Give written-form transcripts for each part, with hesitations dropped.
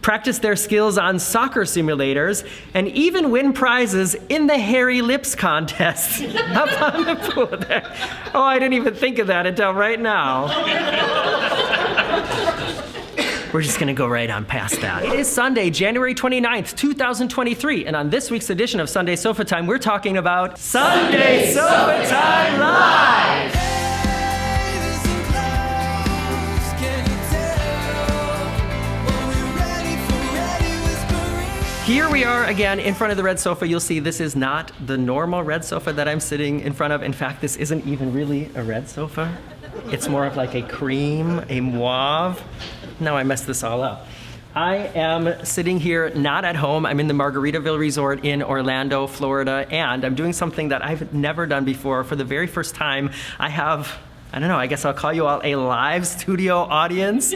practice their skills on soccer simulators, and even win prizes in the hairy lips contest up on the pool there. Oh, I didn't even think of that until right now. We're just gonna go right on past that. It is Sunday, January 29th, 2023, and on this week's edition of Sunday Sofa Time, we're talking about Sunday Sofa Time Live! Here we are again in front of the red sofa. You'll see this is not the normal red sofa that I'm sitting in front of. In fact, this isn't even really a red sofa. It's more of like a cream, a mauve. Now I messed this all up. I am sitting here not at home. I'm in the Margaritaville Resort in Orlando, Florida, and I'm doing something that I've never done before. For the very first time, I have, I don't know, I guess I'll call you all a live studio audience.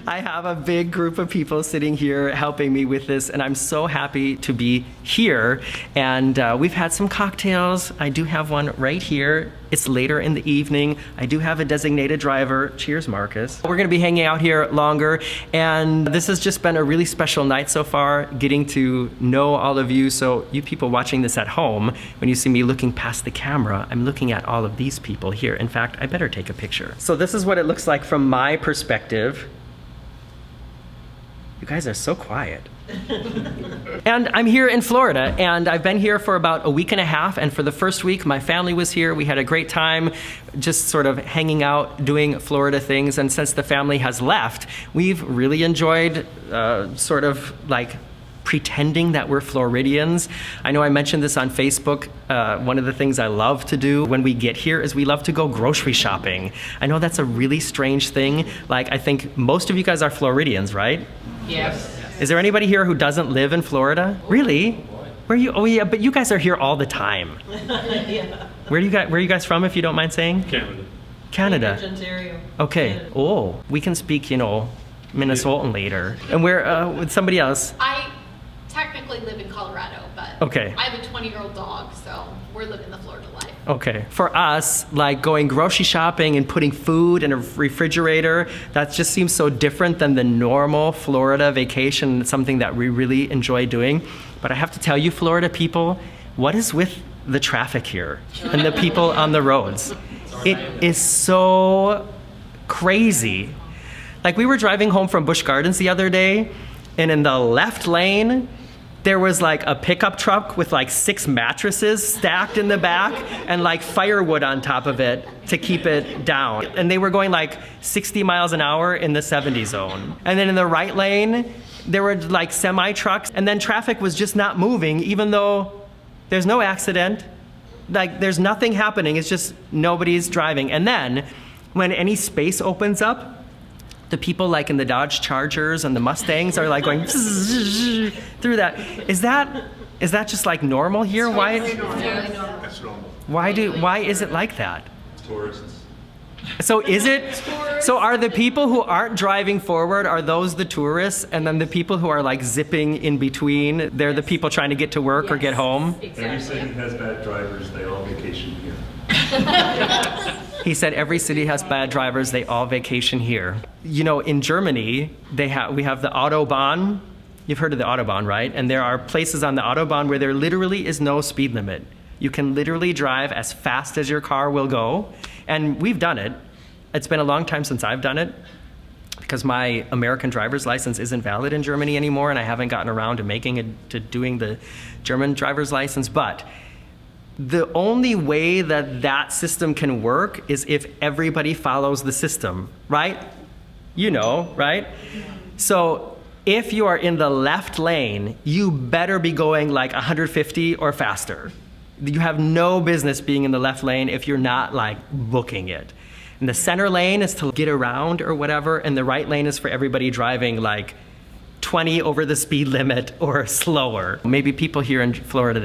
I have a big group of people sitting here helping me with this, and I'm so happy to be here. And we've had some cocktails. I do have one right here. It's later in the evening. I do have a designated driver. Cheers, Marcus. We're gonna be hanging out here longer, and this has just been a really special night so far, getting to know all of you. So you people watching this at home, when you see me looking past the camera, I'm looking at all of these people here. In fact, I better take a picture. So this is what it looks like from my perspective. You guys are so quiet. And I'm here in Florida, and I've been here for about a week and a half, and for the first week, my family was here. We had a great time just sort of hanging out, doing Florida things, and since the family has left, we've really enjoyed sort of like pretending that we're Floridians. I know I mentioned this on Facebook. One of the things I love to do when we get here is we love to go grocery shopping. I know that's a really strange thing. Like, I think most of you guys are Floridians, right? Yes. Is there anybody here who doesn't live in Florida? Really? Where are you? Oh yeah, but you guys are here all the time. Yeah. Where are you guys from, if you don't mind saying? Canada. Canada. Ontario. Okay. Canada. Oh, we can speak, you know, Minnesotan later. And we're with somebody else. I technically live in Colorado, but Okay. I have a 20-year-old dog, so we're living the Florida life. Okay. For us, like going grocery shopping and putting food in a refrigerator, that just seems so different than the normal Florida vacation. It's something that we really enjoy doing. But I have to tell you, Florida people, what is with the traffic here and the people on the roads? It is so crazy. Like, we were driving home from Busch Gardens the other day, and in the left lane, there was like a pickup truck with like 6 mattresses stacked in the back and like firewood on top of it to keep it down. And they were going like 60 miles an hour in the 70 zone. And then in the right lane, there were like semi trucks, and then traffic was just not moving, even though there's no accident. Like, there's nothing happening. It's just nobody's driving. And then when any space opens up, the people like in the Dodge Chargers and the Mustangs are like going through that. Is that just like normal here? Why? That's normal. Why is it like that? Tourists. So is it? So are the people who aren't driving forward, are those the tourists? And then the people who are like zipping in between, they're the people trying to get to work or get home? Every city has bad drivers. They all vacation here. He said every city has bad drivers, they all vacation here. You know, in Germany, we have the Autobahn. You've heard of the Autobahn, right? And there are places on the Autobahn where there literally is no speed limit. You can literally drive as fast as your car will go. And we've done it. It's been a long time since I've done it, because my American driver's license isn't valid in Germany anymore, and I haven't gotten around to doing the German driver's license. But the only way that system can work is if everybody follows the system, right? You know, right? So if you are in the left lane, you better be going like 150 or faster. You have no business being in the left lane if you're not like booking it. And the center lane is to get around or whatever, and the right lane is for everybody driving like 20 over the speed limit or slower. Maybe people here in Florida,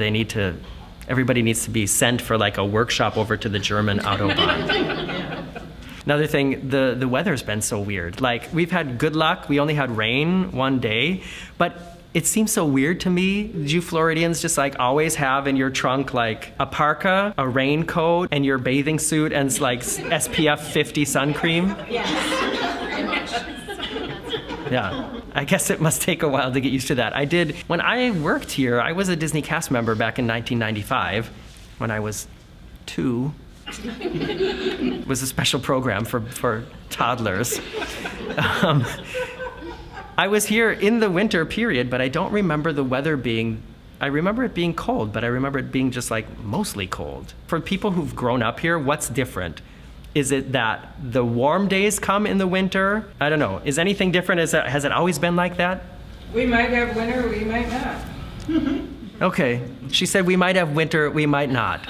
everybody needs to be sent for like a workshop over to the German Autobahn. Another thing, the weather's been so weird. Like, we've had good luck. We only had rain one day, but it seems so weird to me. Do you Floridians just like always have in your trunk like a parka, a raincoat, and your bathing suit and like SPF 50 sun cream? Yes, very much. Yeah. I guess it must take a while to get used to that. When I worked here, I was a Disney cast member back in 1995 when I was 2. It was a special program for toddlers. I was here in the winter period, but I don't remember the weather being, I remember it being cold, but I remember it being just like mostly cold. For people who've grown up here, what's different? Is it that the warm days come in the winter? I don't know. Is anything different? Has it always been like that? We might have winter, we might not. Okay. She said we might have winter, we might not.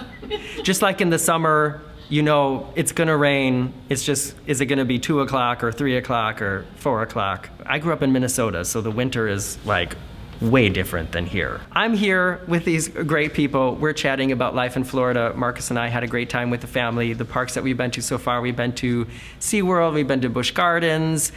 Just like in the summer, you know, it's gonna rain. It's just, is it gonna be 2 o'clock or 3 o'clock or 4 o'clock? I grew up in Minnesota, so the winter is like way different than here. I'm here with these great people. We're chatting about life in Florida. Marcus and I had a great time with the family. The parks that we've been to so far, we've been to SeaWorld, we've been to Busch Gardens.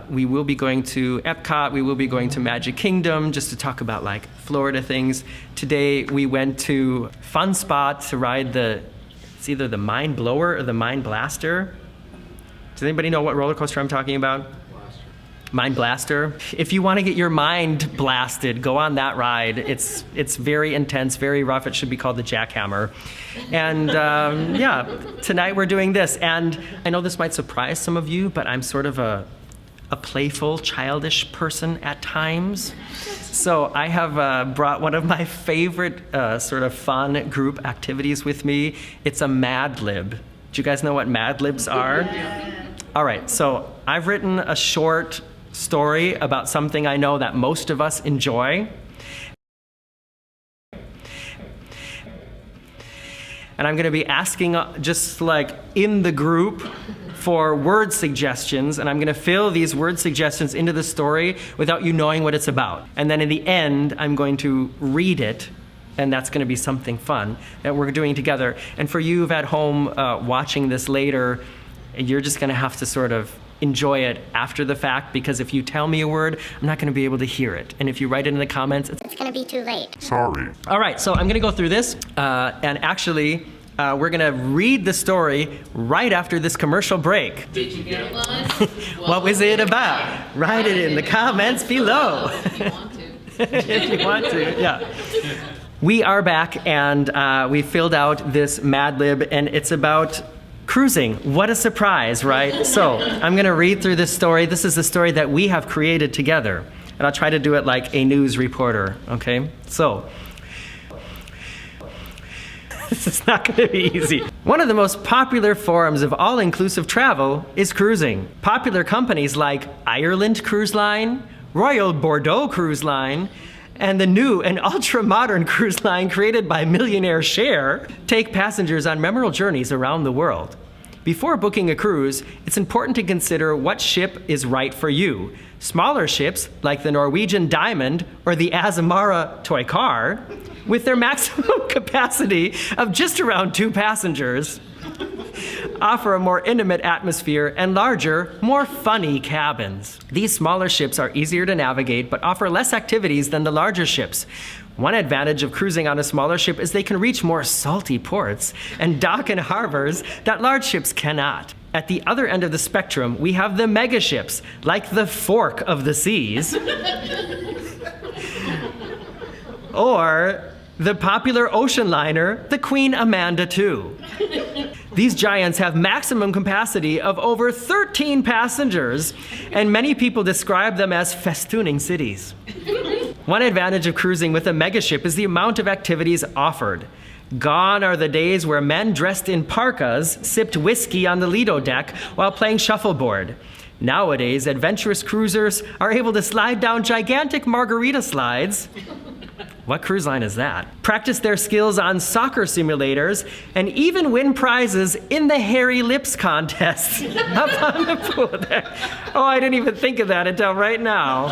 We will be going to Epcot. We will be going to Magic Kingdom just to talk about like Florida things. Today we went to Fun Spot to ride it's either the Mind Blower or the Mind Blaster. Does anybody know what roller coaster I'm talking about? Mind Blaster. If you want to get your mind blasted, go on that ride. It's very intense, very rough. It should be called the Jackhammer. And yeah, tonight we're doing this. And I know this might surprise some of you, but I'm sort of a playful, childish person at times. So I have brought one of my favorite sort of fun group activities with me. It's a Mad Lib. Do you guys know what Mad Libs are? Yeah. All right, so I've written a short story about something I know that most of us enjoy. And I'm going to be asking just like in the group for word suggestions, and I'm going to fill these word suggestions into the story without you knowing what it's about. And then in the end, I'm going to read it, and that's going to be something fun that we're doing together. And for you at home watching this later, you're just going to have to sort of enjoy it after the fact, because if you tell me a word, I'm not going to be able to hear it. And if you write it in the comments, it's going to be too late. Sorry. All right, so I'm going to go through this, and actually, we're going to read the story right after this commercial break. Did you get one? What was it about? Write it in the comments below. If you want to. If you want to, yeah. We are back, and we filled out this Mad Lib, and it's about cruising. What a surprise, right? So I'm going to read through this story. This is the story that we have created together, and I'll try to do it like a news reporter, okay? So this is not going to be easy. One of the most popular forms of all-inclusive travel is cruising. Popular companies like Ireland Cruise Line, Royal Bordeaux Cruise Line, and the new and ultra-modern cruise line created by millionaire Cher take passengers on memorable journeys around the world. Before booking a cruise, it's important to consider what ship is right for you. Smaller ships, like the Norwegian Diamond or the Azamara Toy Car, with their maximum capacity of just around 2 passengers, offer a more intimate atmosphere and larger, more funny cabins. These smaller ships are easier to navigate but offer less activities than the larger ships. One advantage of cruising on a smaller ship is they can reach more salty ports and dock in harbors that large ships cannot. At the other end of the spectrum, we have the mega ships, like the Fork of the Seas, or the popular ocean liner, the Queen Amanda II. These giants have maximum capacity of over 13 passengers, and many people describe them as festooning cities. One advantage of cruising with a megaship is the amount of activities offered. Gone are the days where men dressed in parkas sipped whiskey on the Lido deck while playing shuffleboard. Nowadays, adventurous cruisers are able to slide down gigantic margarita slides. What cruise line is that? Practice their skills on soccer simulators and even win prizes in the hairy lips contest up on the pool there. Oh, I didn't even think of that until right now.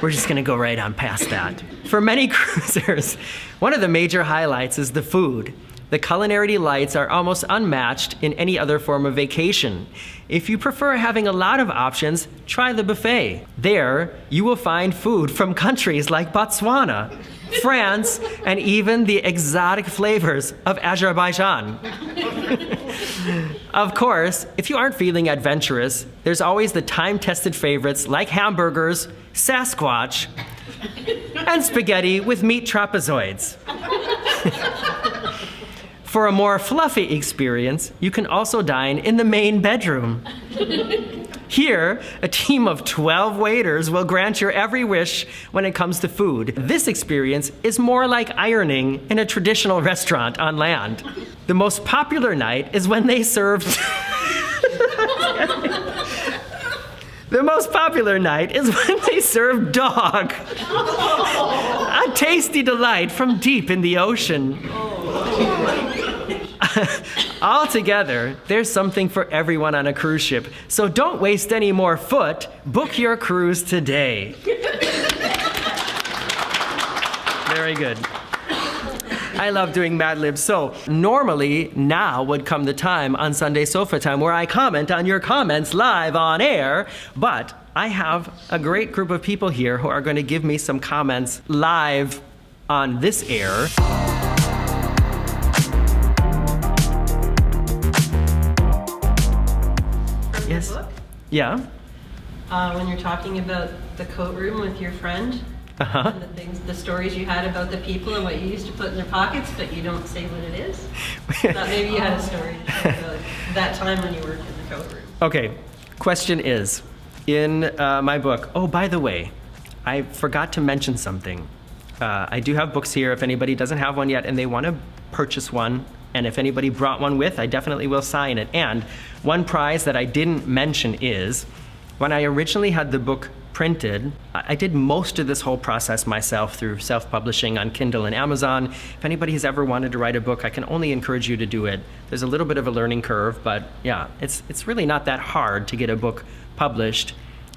We're just gonna go right on past that. For many cruisers, one of the major highlights is the food. The culinary delights are almost unmatched in any other form of vacation. If you prefer having a lot of options, try the buffet. There, you will find food from countries like Botswana, France, and even the exotic flavors of Azerbaijan. Of course, if you aren't feeling adventurous, there's always the time-tested favorites like hamburgers, Sasquatch, and spaghetti with meat trapezoids. For a more fluffy experience, you can also dine in the main bedroom. Here, a team of 12 waiters will grant your every wish when it comes to food. This experience is more like ironing in a traditional restaurant on land. The most popular night is when they serve... The most popular night is when they serve dog. A tasty delight from deep in the ocean. Altogether, there's something for everyone on a cruise ship. So don't waste any more foot. Book your cruise today. Very good. I love doing Mad Libs. So normally, now would come the time on Sunday SofaTime where I comment on your comments live on air, but I have a great group of people here who are going to give me some comments live on this air. Yes? Yeah? When you're talking about the coat room with your friend, Uh-huh. and the things, the stories you had about the people and what you used to put in their pockets, but you don't say what it is. Thought maybe you had a story to share about that time when you worked in the coat room. Okay, question is, in my book, oh, by the way, I forgot to mention something. I do have books here if anybody doesn't have one yet and they want to purchase one, and if anybody brought one with, I definitely will sign it. And one prize that I didn't mention is, when I originally had the book printed, I did most of this whole process myself through self-publishing on Kindle and Amazon. If anybody has ever wanted to write a book, I can only encourage you to do it. There's a little bit of a learning curve, but yeah, it's really not that hard to get a book published.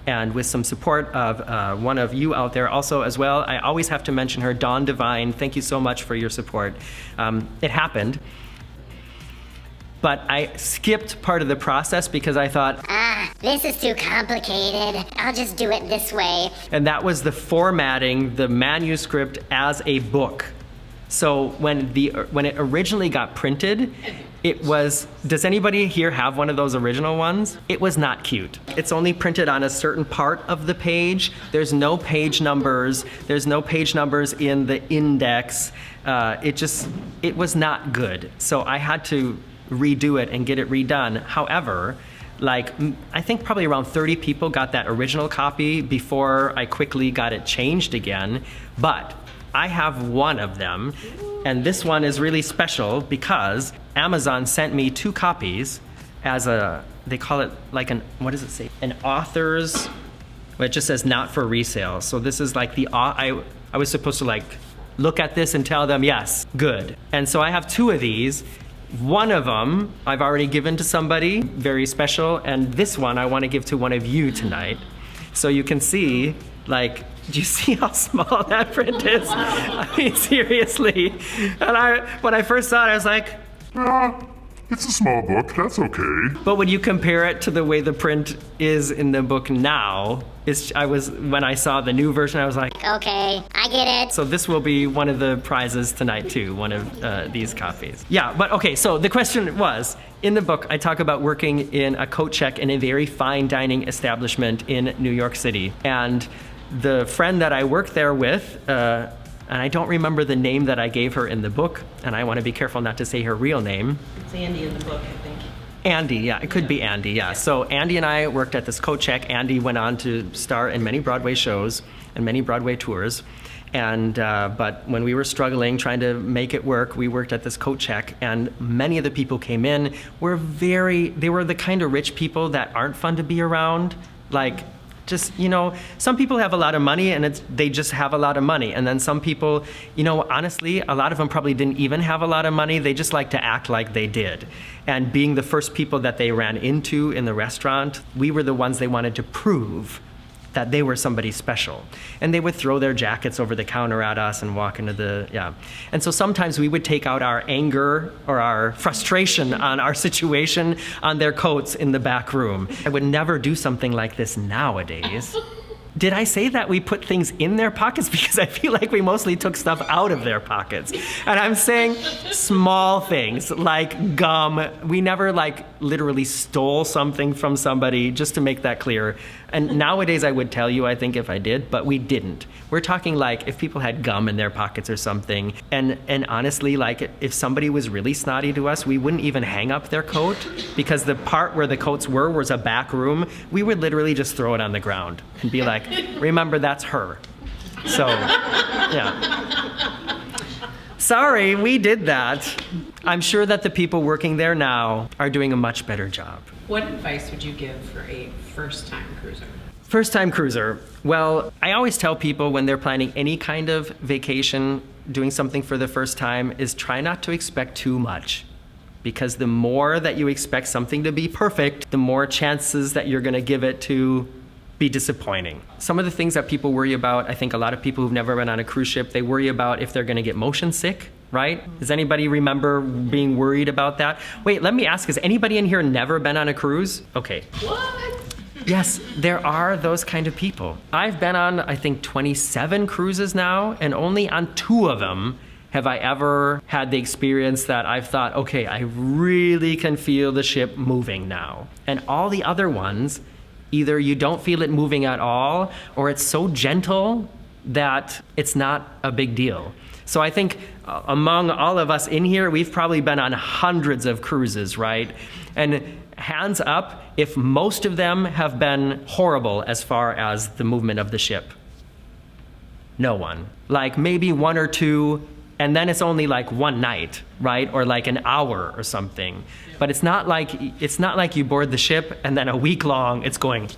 And with some support of one of you out there also as well, I always have to mention her, Dawn Devine. Thank you so much for your support. It happened. But I skipped part of the process because I thought, this is too complicated. I'll just do it this way. and that was the formatting the manuscript as a book. So when it originally got printed, it was, does anybody here have one of those original ones? It was not cute. It's only printed on a certain part of the page. There's no page numbers. There's no page numbers in the index. It was not good. So I had to redo it and get it redone. However, I think probably around 30 people got that original copy before I quickly got it changed again. But I have one of them, and this one is really special because Amazon sent me 2 copies as they call it like what does it say? An author's, well, it just says not for resale. So this is like I was supposed to look at this and tell them, yes, good. And so I have 2 of these. One of them I've already given to somebody, very special, and this one I want to give to one of you tonight. So you can see, do you see how small that print is? I mean, seriously. And when I first saw it, I was like, It's a small book, that's okay. but when you compare it to the way the print is in the book now, when I saw the new version, I was like, Okay, I get it. so this will be one of the prizes tonight too, one of these copies. Yeah, but okay, so the question was, in the book, I talk about working in a coat check in a very fine dining establishment in New York City. And the friend that I worked there with, and I don't remember the name that I gave her in the book, and I want to be careful not to say her real name. It's Andy in the book, I think. Andy, yeah, it could be Andy, yeah. So Andy and I worked at this coat check. Andy went on to star in many Broadway shows and many Broadway tours. And but when we were struggling, trying to make it work, we worked at this coat check, and many of the people came in they were the kind of rich people that aren't fun to be around. Some people have a lot of money and they just have a lot of money. And then some people, honestly, a lot of them probably didn't even have a lot of money. They just like to act like they did. And being the first people that they ran into in the restaurant, we were the ones they wanted to prove that they were somebody special. And they would throw their jackets over the counter at us and walk into And so sometimes we would take out our anger or our frustration on our situation on their coats in the back room. I would never do something like this nowadays. Did I say that we put things in their pockets? Because I feel like we mostly took stuff out of their pockets. And I'm saying small things like gum. We never like literally stole something from somebody, just to make that clear. And nowadays I would tell you, I think, if I did, but we didn't. We're talking like if people had gum in their pockets or something. And honestly, like if somebody was really snotty to us, we wouldn't even hang up their coat, because the part where the coats were was a back room. We would literally just throw it on the ground and be like, remember, that's her. So, yeah. Sorry, we did that. I'm sure that the people working there now are doing a much better job. What advice would you give for a first-time cruiser? First-time cruiser. Well, I always tell people when they're planning any kind of vacation, doing something for the first time, is try not to expect too much. Because the more that you expect something to be perfect, the more chances that you're going to give it to be disappointing. Some of the things that people worry about, I think a lot of people who've never been on a cruise ship, they worry about if they're going to get motion sick, right? Does anybody remember being worried about that? Wait, let me ask, has anybody in here never been on a cruise? Okay. What? Yes, there are those kind of people. I've been on, I think, 27 cruises now, and only on 2 of them have I ever had the experience that I've thought, okay, I really can feel the ship moving now. And all the other ones, either you don't feel it moving at all, or it's so gentle that it's not a big deal. So I think among all of us in here, we've probably been on hundreds of cruises, right? And hands up if most of them have been horrible as far as the movement of the ship. No one. Like maybe 1 or 2, and then it's only like one night, right? Or like an hour or something. But it's not like you board the ship and then a week long it's going.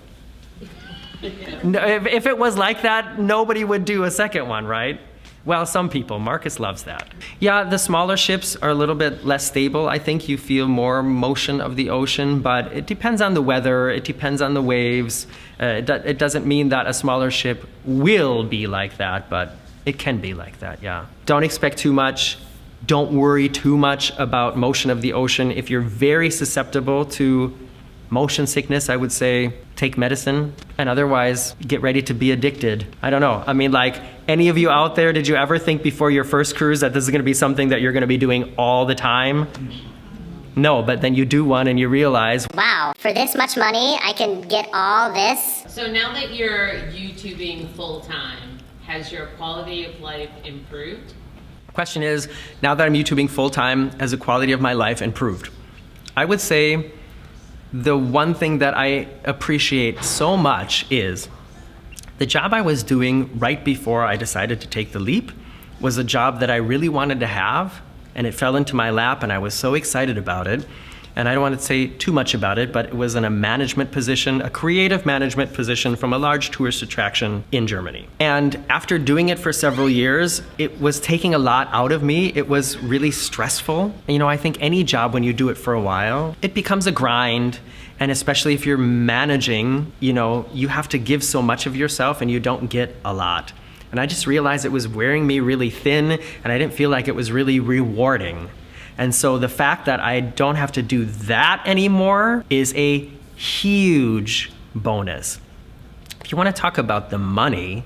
No, if it was like that, nobody would do a second one, right? Well, some people. Marcus loves that. Yeah, the smaller ships are a little bit less stable. I think you feel more motion of the ocean, but it depends on the weather. It depends on the waves. It doesn't mean that a smaller ship will be like that, but it can be like that, yeah. Don't expect too much. Don't worry too much about motion of the ocean. If you're very susceptible to motion sickness, I would say take medicine, and otherwise get ready to be addicted. I don't know. I mean, like, any of you out there, did you ever think before your first cruise that this is going to be something that you're going to be doing all the time? No, but then you do one and you realize, Wow, for this much money, I can get all this? So now that you're YouTubing full-time, has your quality of life improved? question is, now that I'm YouTubing full-time, has the quality of my life improved? I would say the one thing that I appreciate so much is the job I was doing right before I decided to take the leap was a job that I really wanted to have, and it fell into my lap, and I was so excited about it. And I don't want to say too much about it, but it was in a management position, a creative management position from a large tourist attraction in Germany. And after doing it for several years, it was taking a lot out of me. It was really stressful. And, you know, I think any job, when you do it for a while, it becomes a grind. And especially if you're managing, you know, you have to give so much of yourself and you don't get a lot. And I just realized it was wearing me really thin, and I didn't feel like it was really rewarding. And so the fact that I don't have to do that anymore is a huge bonus. If you want to talk about the money,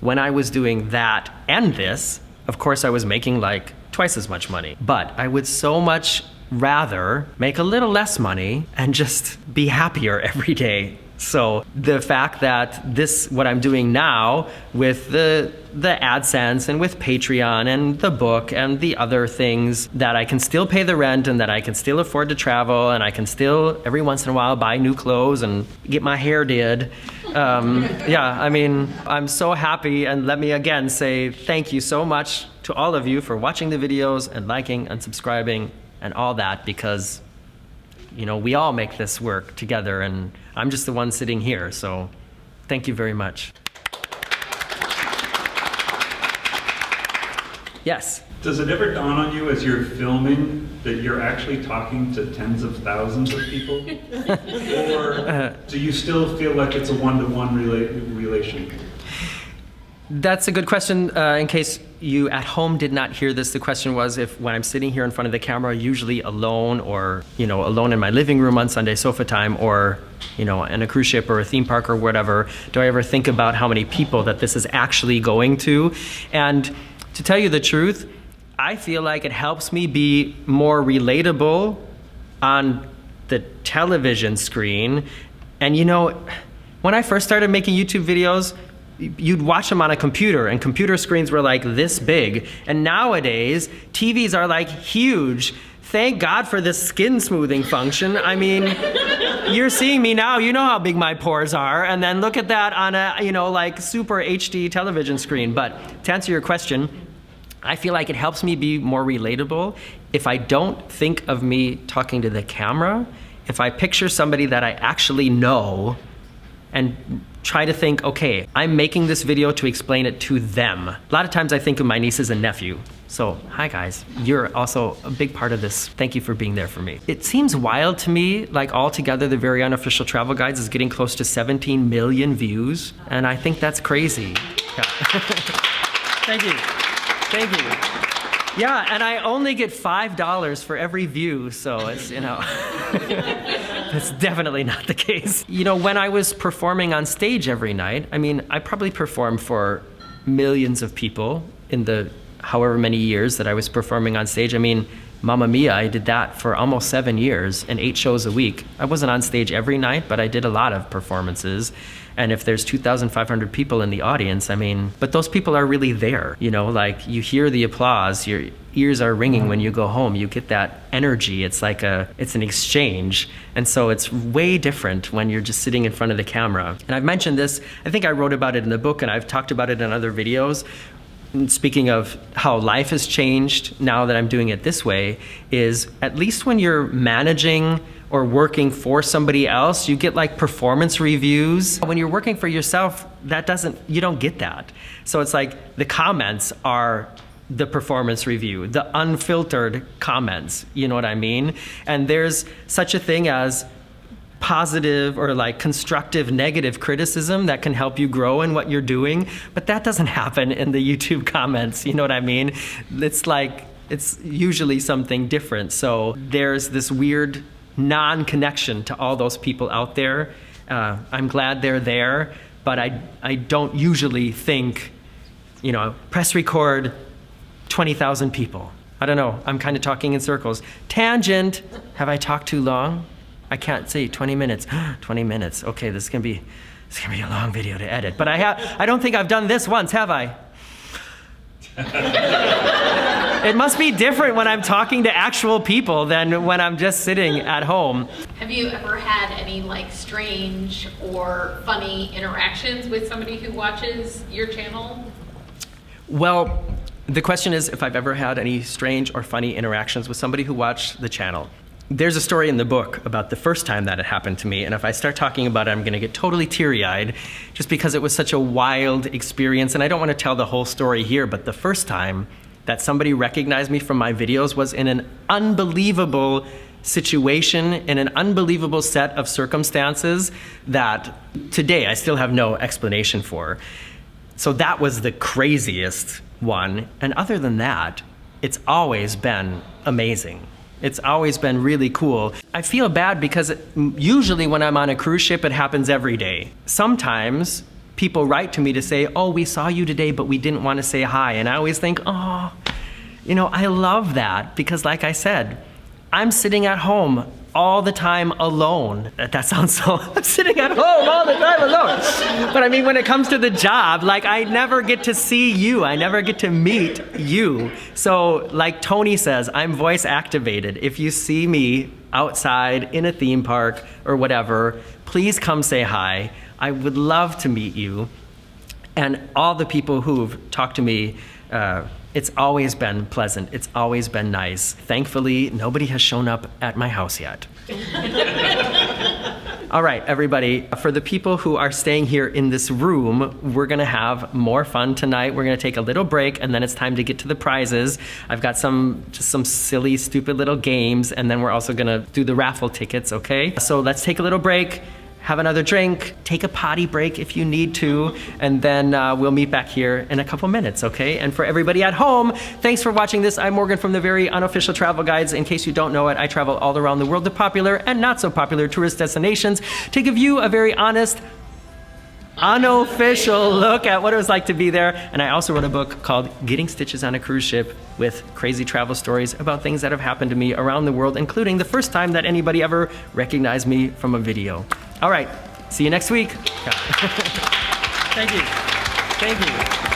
when I was doing that and this, of course I was making like twice as much money. But I would so much rather make a little less money and just be happier every day. So the fact that this, what I'm doing now with the AdSense and with Patreon and the book and the other things, that I can still pay the rent and that I can still afford to travel and I can still every once in a while buy new clothes and get my hair did. Yeah, I mean, I'm so happy, and let me again say thank you so much to all of you for watching the videos and liking and subscribing and all that, because you know, we all make this work together, and I'm just the one sitting here, so thank you very much. Yes? Does it ever dawn on you as you're filming that you're actually talking to tens of thousands of people? Or do you still feel like it's a one-to-one relation? That's a good question, in case you at home did not hear this, the question was if when I'm sitting here in front of the camera, usually alone or, alone in my living room on Sunday SofaTime or, in a cruise ship or a theme park or whatever, do I ever think about how many people that this is actually going to? And to tell you the truth, I feel like it helps me be more relatable on the television screen. And when I first started making YouTube videos, you'd watch them on a computer, and computer screens were like this big. And nowadays, TVs are like huge. Thank God for this skin smoothing function. I mean, you're seeing me now, you know how big my pores are, and then look at that on a, like super HD television screen. But to answer your question, I feel like it helps me be more relatable if I don't think of me talking to the camera, if I picture somebody that I actually know and try to think, okay, I'm making this video to explain it to them. A lot of times I think of my nieces and nephew. So, hi guys, you're also a big part of this. Thank you for being there for me. It seems wild to me, like altogether the Very Unofficial Travel Guides is getting close to 17 million views, and I think that's crazy. Yeah. Thank you. Thank you. Yeah, and I only get $5 for every view, so it's, that's definitely not the case. When I was performing on stage every night, I probably performed for millions of people in the however many years that I was performing on stage. Mamma Mia, I did that for almost 7 years and 8 shows a week. I wasn't on stage every night, but I did a lot of performances. And if there's 2,500 people in the audience, but those people are really there, like you hear the applause, your ears are ringing when you go home, you get that energy. It's like it's an exchange. And so it's way different when you're just sitting in front of the camera. And I've mentioned this, I think I wrote about it in the book and I've talked about it in other videos. Speaking of how life has changed now that I'm doing it this way, is at least when you're managing or working for somebody else, you get like performance reviews. When you're working for yourself, you don't get that. So it's like the comments are the performance review, the unfiltered comments, you know what I mean? And there's such a thing as positive or like constructive negative criticism that can help you grow in what you're doing, but that doesn't happen in the YouTube comments, you know what I mean? It's usually something different. So there's this weird non-connection to all those people out there. I'm glad they're there, but I don't usually think, press record 20,000 people. I don't know, I'm kind of talking in circles. Tangent, have I talked too long? I can't say 20 minutes. 20 minutes. Okay, this is gonna be a long video to edit. But I don't think I've done this once, have I? It must be different when I'm talking to actual people than when I'm just sitting at home. Have you ever had any strange or funny interactions with somebody who watches your channel? Well, the question is if I've ever had any strange or funny interactions with somebody who watched the channel. There's a story in the book about the first time that it happened to me, and if I start talking about it, I'm gonna get totally teary-eyed just because it was such a wild experience, and I don't wanna tell the whole story here, but the first time that somebody recognized me from my videos was in an unbelievable situation, in an unbelievable set of circumstances that today I still have no explanation for. So that was the craziest one, and other than that, it's always been amazing. It's always been really cool. I feel bad because usually when I'm on a cruise ship, it happens every day. Sometimes people write to me to say, oh, we saw you today, but we didn't want to say hi. And I always think, oh, I love that because like I said, I'm sitting at home all the time alone. That sounds so, I'm sitting at home all the time alone. But when it comes to the job, I never get to see you. I never get to meet you. So like Tony says, I'm voice activated. If you see me outside in a theme park or whatever, please come say hi. I would love to meet you. And all the people who've talked to me, it's always been pleasant. It's always been nice. Thankfully, nobody has shown up at my house yet. All right, everybody, for the people who are staying here in this room, we're gonna have more fun tonight. We're gonna take a little break and then it's time to get to the prizes. I've got just some silly, stupid little games, and then we're also gonna do the raffle tickets, okay? So let's take a little break, have another drink, take a potty break if you need to, and then we'll meet back here in a couple minutes, okay? And for everybody at home, thanks for watching this. I'm Morgan from the Very Unofficial Travel Guides. In case you don't know it, I travel all around the world to popular and not so popular tourist destinations to give you a very honest, unofficial look at what it was like to be there. And I also wrote a book called Getting Stitches on a Cruise Ship with crazy travel stories about things that have happened to me around the world, including the first time that anybody ever recognized me from a video. All right, see you next week. Thank you. Thank you.